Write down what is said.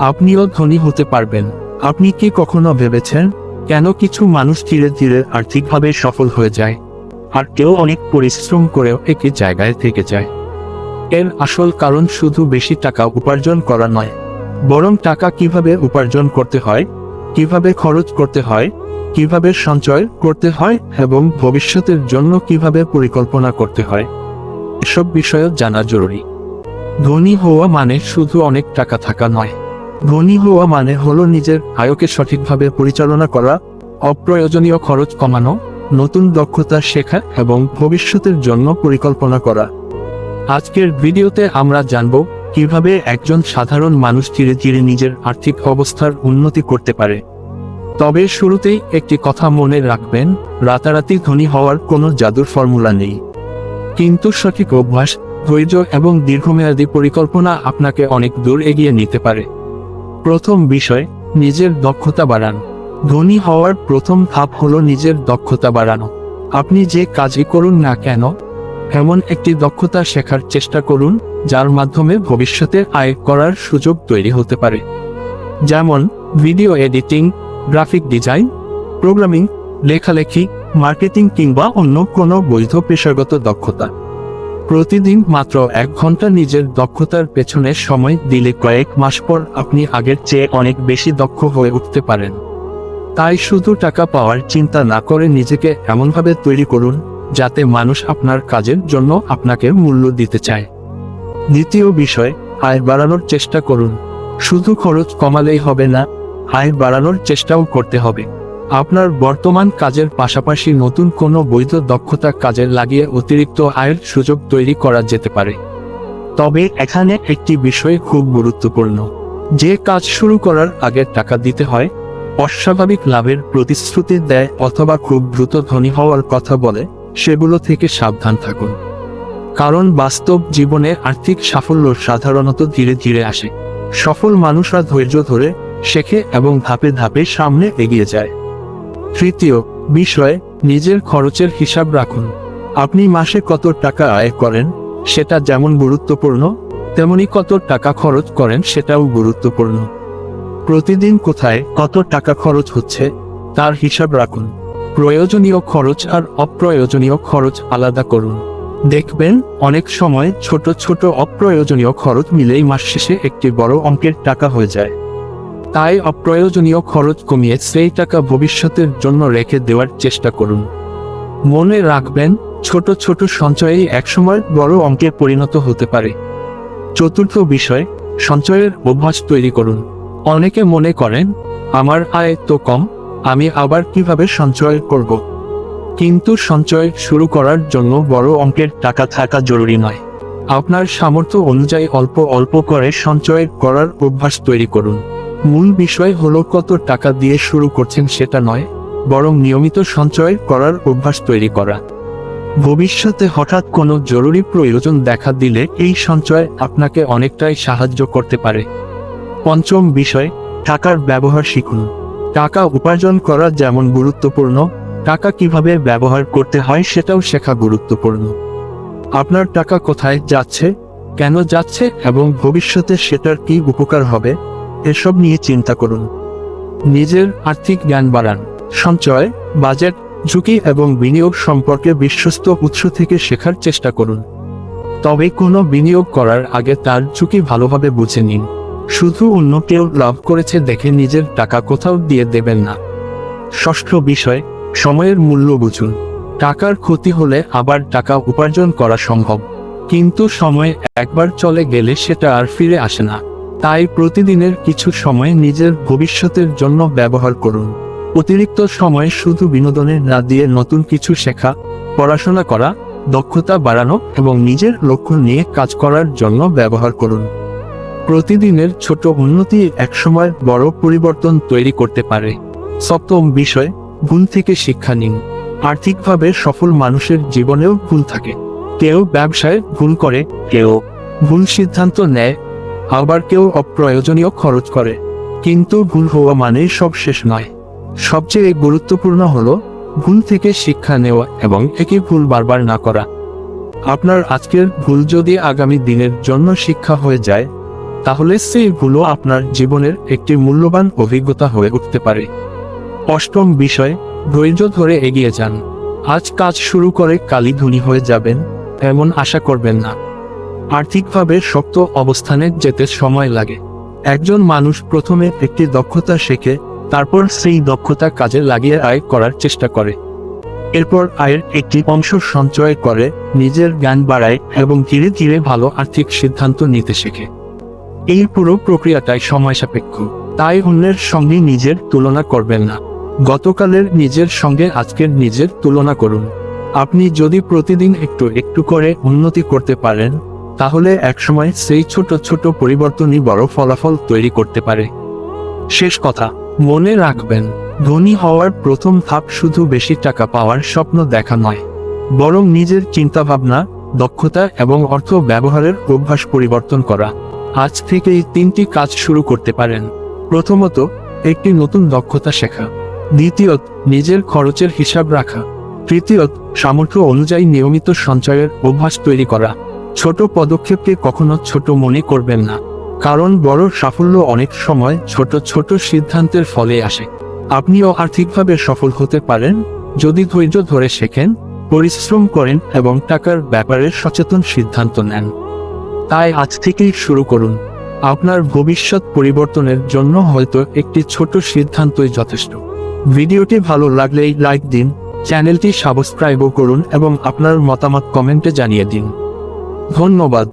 আপনিও ধনী হতে পারবেন। আপনি কি কখনো ভেবেছেন কেন কিছু মানুষ ধীরে ধীরে আর্থিকভাবে সফল হয়ে যায়, আর কেউ অনেক পরিশ্রম করেও একই জায়গায় থেকে যায়? এর আসল কারণ শুধু বেশি টাকা উপার্জন করা নয়, বরং টাকা কিভাবে উপার্জন করতে হয়, কিভাবে খরচ করতে হয়, কিভাবে সঞ্চয় করতে হয় এবং ভবিষ্যতের জন্য কিভাবে পরিকল্পনা করতে হয়, এসব বিষয়ও জানা জরুরি। ধনী হওয়া মানে শুধু অনেক টাকা থাকা নয়। ধনী হওয়া মানে হলো নিজের আয়কে সঠিকভাবে পরিচালনা করা, অপ্রয়োজনীয় খরচ কমানো, নতুন দক্ষতা শেখা এবং ভবিষ্যতের জন্য পরিকল্পনা করা। আজকের ভিডিওতে আমরা জানব কিভাবে একজন সাধারণ মানুষ ধীরে ধীরে নিজের আর্থিক অবস্থার উন্নতি করতে পারে। তবে শুরুতেই একটি কথা মনে রাখবেন, রাতারাতি ধনী হওয়ার কোনো জাদুর ফর্মুলা নেই। কিন্তু সঠিক অভ্যাস, ধৈর্য এবং দীর্ঘমেয়াদী পরিকল্পনা আপনাকে অনেক দূর এগিয়ে নিতে পারে। প্রথম বিষয়, নিজের দক্ষতা বাড়ান। ধনী হওয়ার প্রথম ধাপ হলো নিজের দক্ষতা বাড়ানো। আপনি যে কাজই করুন না কেন, এমন একটি দক্ষতা শেখার চেষ্টা করুন যার মাধ্যমে ভবিষ্যতে আয় করার সুযোগ তৈরি হতে পারে। যেমন video editing, graphic design, programming, লেখালেখি, মার্কেটিং কিংবা অন্য কোনো বৈধ পেশাগত দক্ষতা। প্রতিদিন মাত্র 1 ঘন্টা নিজের দক্ষতার পেছনে সময় দিলে কয়েক মাস পর আপনি আগের চেয়ে অনেক বেশি দক্ষ হয়ে উঠতে পারেন। তাই শুধু টাকা পাওয়ার চিন্তা না করে নিজেকে এমনভাবে তৈরি করুন যাতে মানুষ আপনার কাজের জন্য আপনাকে মূল্য দিতে চায়। দ্বিতীয় বিষয়, আয় বাড়ানোর চেষ্টা করুন। শুধু খরচ কমালেই হবে না, আয় বাড়ানোর চেষ্টাও করতে হবে। আপনার বর্তমান কাজের পাশাপাশি নতুন কোনো বৈধ দক্ষতা কাজে লাগিয়ে অতিরিক্ত আয়ের সুযোগ তৈরি করা যেতে পারে। তবে এখানে একটি বিষয় খুব গুরুত্বপূর্ণ, যে কাজ শুরু করার আগে টাকা দিতে হয়, অস্বাভাবিক লাভের প্রতিশ্রুতি দেয় অথবা খুব দ্রুত ধনী হওয়ার কথা বলে, সেগুলো থেকে সাবধান থাকুন। কারণ বাস্তব জীবনে আর্থিক সাফল্য সাধারণত ধীরে ধীরে আসে। সফল মানুষরা ধৈর্য ধরে শেখে এবং ধাপে ধাপে সামনে এগিয়ে যায়। তৃতীয় বিষয়, নিজের খরচের হিসাব রাখুন। আপনি মাসে কত টাকা আয় করেন সেটা যেমন গুরুত্বপূর্ণ, তেমনি কত টাকা খরচ করেন সেটাও গুরুত্বপূর্ণ। প্রতিদিন কোথায় কত টাকা খরচ হচ্ছে তার হিসাব রাখুন। প্রয়োজনীয় খরচ আর অপ্রয়োজনীয় খরচ আলাদা করুন। দেখবেন অনেক সময় ছোট ছোট অপ্রয়োজনীয় খরচ মিলেই মাস শেষে একটি বড় অঙ্কের টাকা হয়ে যায়। তাই অপ্রয়োজনীয় খরচ কমিয়ে সেই টাকা ভবিষ্যতের জন্য রেখে দেওয়ার চেষ্টা করুন। মনে রাখবেন, ছোট ছোট সঞ্চয়ই একসময় বড় অঙ্কে পরিণত হতে পারে। চতুর্থ বিষয়, সঞ্চয়ের অভ্যাস তৈরি করুন। অনেকে মনে করেন, আমার আয় তো কম, আমি আবার কিভাবে সঞ্চয় করব? কিন্তু সঞ্চয় শুরু করার জন্য বড় অঙ্কের টাকা থাকা জরুরি নয়। আপনার সামর্থ্য অনুযায়ী অল্প অল্প করে সঞ্চয় করার অভ্যাস তৈরি করুন। মূল বিষয় হলো কত টাকা দিয়ে শুরু করছেন সেটা নয়, বরং নিয়মিত সঞ্চয় করার অভ্যাস তৈরি করা। ভবিষ্যতে হঠাৎ কোনো জরুরি প্রয়োজন দেখা দিলে এই সঞ্চয় আপনাকে অনেকটাই সাহায্য করতে পারে। পঞ্চম বিষয়, টাকার ব্যবহার শিখুন। টাকা উপার্জন করা যেমন গুরুত্বপূর্ণ, টাকা কিভাবে ব্যবহার করতে হয় সেটাও শেখা গুরুত্বপূর্ণ। আপনার টাকা কোথায় যাচ্ছে, কেন যাচ্ছে এবং ভবিষ্যতে সেটার কি উপকার হবে, এসব নিয়ে চিন্তা করুন। নিজের আর্থিক জ্ঞান বাড়ান। সঞ্চয়, বাজেট, ঝুঁকি এবং বিনিয়োগ সম্পর্কে বিশ্বস্ত উৎস থেকে শেখার চেষ্টা করুন। তবে কোনো বিনিয়োগ করার আগে তার ঝুঁকি ভালোভাবে বুঝে নিন। শুধু অন্য কেউ লাভ করেছে দেখে নিজের টাকা কোথাও দিয়ে দেবেন না। ষষ্ঠ বিষয়, সময়ের মূল্য বুঝুন। টাকার ক্ষতি হলে আবার টাকা উপার্জন করা সম্ভব, কিন্তু সময় একবার চলে গেলে সেটা আর ফিরে আসে না। তাই প্রতিদিনের কিছু সময় নিজের ভবিষ্যতের জন্য ব্যবহার করুন। অতিরিক্ত সময় শুধু বিনোদনে না দিয়ে নতুন কিছু শেখা, পড়াশোনা করা, দক্ষতা বাড়ানো এবং নিজের লক্ষ্য নিয়ে কাজ করার জন্য ব্যবহার করুন। প্রতিদিনের ছোট উন্নতি একসময় বড় পরিবর্তন তৈরি করতে পারে। সপ্তম বিষয়, ভুল থেকে শিক্ষা নিন। আর্থিকভাবে সফল মানুষের জীবনেও ভুল থাকে। কেউ ব্যবসায় ভুল করে, কেউ ভুল সিদ্ধান্ত নেয়, আবার কেউ অপ্রয়োজনীয় খরচ করে। কিন্তু ভুল হওয়া মানেই সব শেষ নয়। সবচেয়ে গুরুত্বপূর্ণ হলো ভুল থেকে শিক্ষা নেওয়া এবং একই ভুল বারবার না করা। আপনার আজকের ভুল যদি আগামী দিনের জন্য শিক্ষা হয়ে যায়, তাহলে সেইগুলো আপনার জীবনের একটি মূল্যবান অভিজ্ঞতা হয়ে উঠতে পারে। অষ্টম বিষয়, ধৈর্য ধরে এগিয়ে যান। আজ কাজ শুরু করে কালই ধনী হয়ে যাবেন এমন আশা করবেন না। আর্থিকভাবে শক্ত অবস্থানে যেতে সময় লাগে। একজন মানুষ প্রথমে একটি দক্ষতা শেখে, তারপর সেই দক্ষতা কাজে লাগিয়ে আয় করার চেষ্টা করে। এরপর আয়ের একটি অংশ সঞ্চয় করে, নিজের জ্ঞান বাড়ায় এবং ধীরে ধীরে ভালো আর্থিক সিদ্ধান্ত নিতে শেখে। এই পুরো প্রক্রিয়াটাই সময় সাপেক্ষ, তাই অন্যের সঙ্গে নিজের তুলনা করবেন না। গতকালের নিজের সঙ্গে আজকের নিজের তুলনা করুন। আপনি যদি প্রতিদিন একটু একটু করে উন্নতি করতে পারেন, তাহলে একসময় সেই ছোট ছোট পরিবর্তনই বড় ফলাফল তৈরি করতে পারে। শেষ কথা, মনে রাখবেন, ধনী হওয়ার প্রথম ধাপ শুধু বেশি টাকা পাওয়ার স্বপ্ন দেখা নয়, বরং নিজের চিন্তাভাবনা, দক্ষতা এবং অর্থ ব্যবহারের অভ্যাস পরিবর্তন করা। আজ থেকেই 3টি কাজ শুরু করতে পারেন। প্রথমত, একটি নতুন দক্ষতা শেখা। দ্বিতীয়ত, নিজের খরচের হিসাব রাখা। তৃতীয়ত, সামর্থ্য অনুযায়ী নিয়মিত সঞ্চয়ের অভ্যাস তৈরি করা। ছোট পদক্ষেপকে কখনো ছোট মনে করবেন না, কারণ বড় সাফল্য অনেক সময় ছোট ছোট সিদ্ধান্তের ফলে আসে। আপনিও আর্থিকভাবে সফল হতে পারেন যদি ধৈর্য ধরে শেখেন, পরিশ্রম করেন এবং টাকার ব্যাপারে সচেতন সিদ্ধান্ত নেন। তাই আজ থেকেই শুরু করুন। আপনার ভবিষ্যৎ পরিবর্তনের জন্য হয়তো একটি ছোট সিদ্ধান্তই যথেষ্ট। ভিডিওটি ভালো লাগলেই লাইক দিন, চ্যানেলটি সাবস্ক্রাইবও করুন এবং আপনার মতামত কমেন্টে জানিয়ে দিন। ধন্যবাদ।